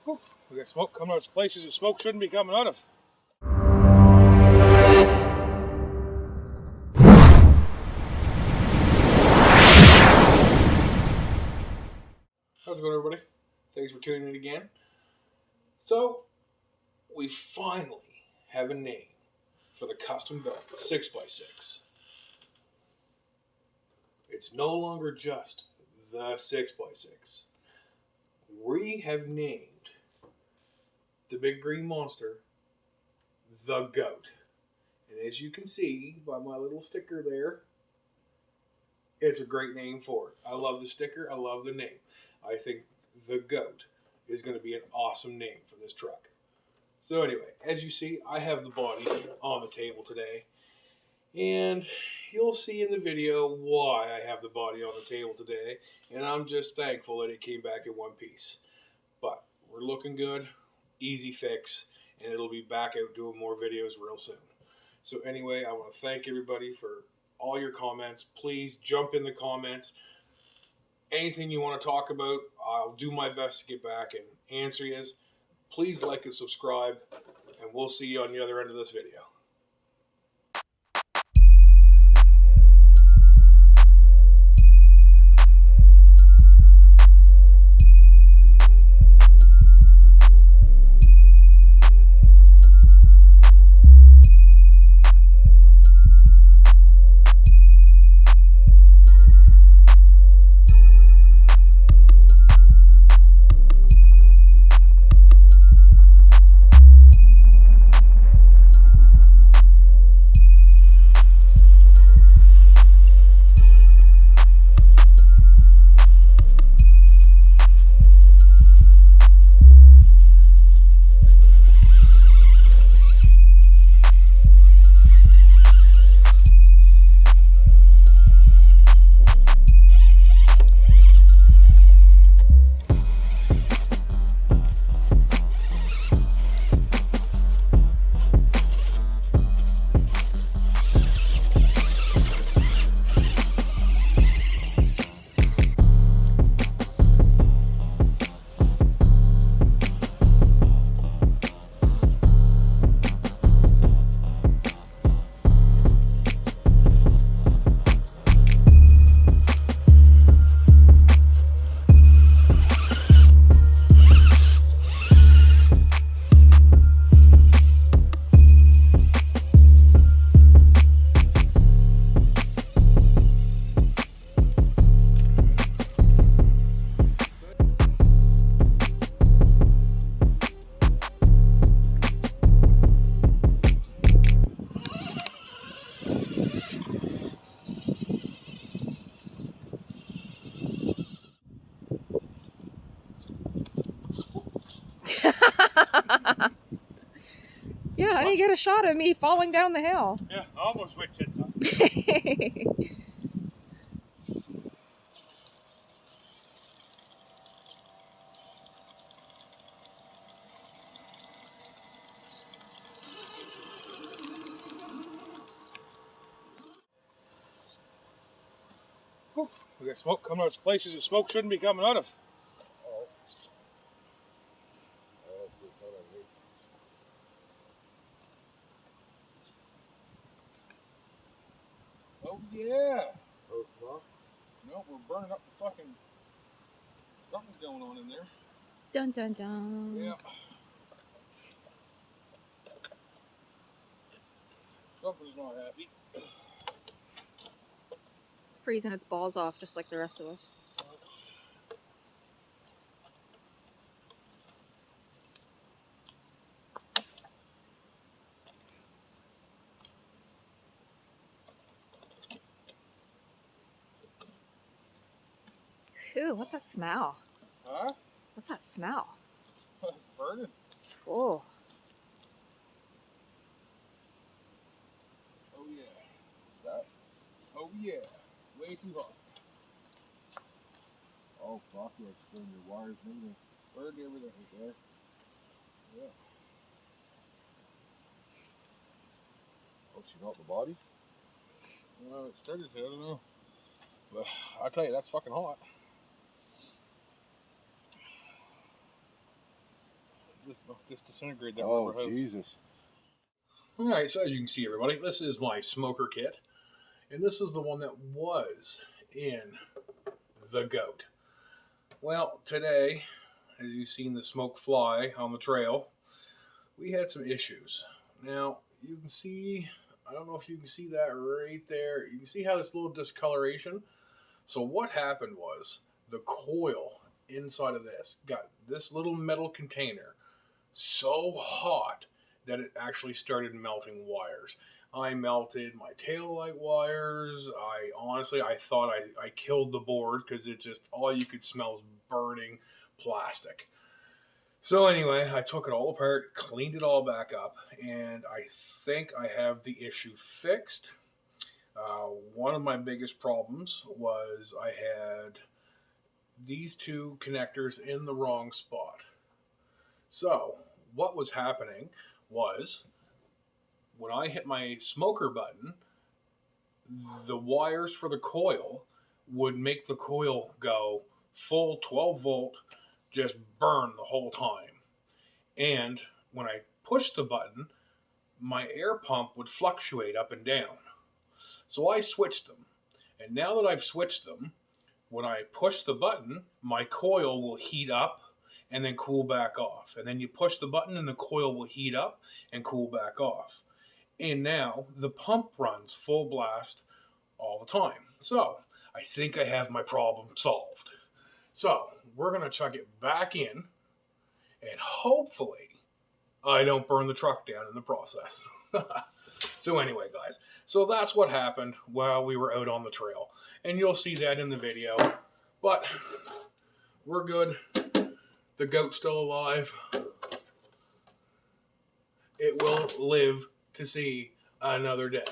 Whew, we got smoke coming out of places that smoke shouldn't be coming out of. How's it going, everybody? Thanks for tuning in again. So, we finally have a name for the custom built 6x6. It's no longer just the 6x6. We have named the big green monster the Goat. And as you can see by my little sticker there, it's a great name for it. I love the sticker. I love the name. I think the Goat is going to be an awesome name for this truck. So anyway, as you see, I have the body on the table today. And you'll see in the video why I have the body on the table today. And I'm just thankful that it came back in one piece. But we're looking good, easy fix, and it'll be back out doing more videos real soon. So anyway, I want to thank everybody for all your comments. Please jump in the comments. Anything you want to talk about, I'll do my best to get back and answer you. Please like and subscribe, and we'll see you on the other end of this video. Yeah, I didn't get a shot of me falling down the hill. Yeah, I almost went tits up. Whew, we got smoke coming out of places that smoke shouldn't be coming out of. Oh yeah. Oh, smoke? No, we're burning up the fucking... Something's going on in there. Dun dun dun. Yeah. Something's not happy. It's freezing its balls off just like the rest of us. Phew, what's that smell? Huh? What's that smell? It's burning. Oh. Oh yeah. That. Oh yeah. Way too hot. Oh, fuck, you explain your wires moving. Burned everything right there. Yeah. Oh, she got the body? Well, it started to, I don't know. But I tell you, that's fucking hot. Oh, just disintegrated that Oh, rubber hose. Jesus. Alright, so as you can see, everybody, this is my smoker kit. And this is the one that was in the goat. Well, today, as you've seen the smoke fly on the trail, we had some issues. Now, you can see, I don't know if you can see that right there. You can see how this little discoloration. So what happened was the coil inside of this got this little metal container so hot that it actually started melting wires. I melted my taillight wires. I thought I killed the board because it just, all you could smell is burning plastic. So anyway, I took it all apart, cleaned it all back up, and I think I have the issue fixed. One of my biggest problems was I had these two connectors in the wrong spot. So what was happening was when I hit my smoker button, the wires for the coil would make the coil go full 12 volt, just burn the whole time. And when I pushed the button, my air pump would fluctuate up and down. So I switched them. And now that I've switched them, when I push the button, my coil will heat up and then cool back off. And then you push the button and the coil will heat up and cool back off. And now the pump runs full blast all the time. So I think I have my problem solved. So we're going to chuck it back in and hopefully I don't burn the truck down in the process. So anyway, guys, so that's what happened while we were out on the trail. And you'll see that in the video. But we're good. The goat's still alive. It will live to see another day.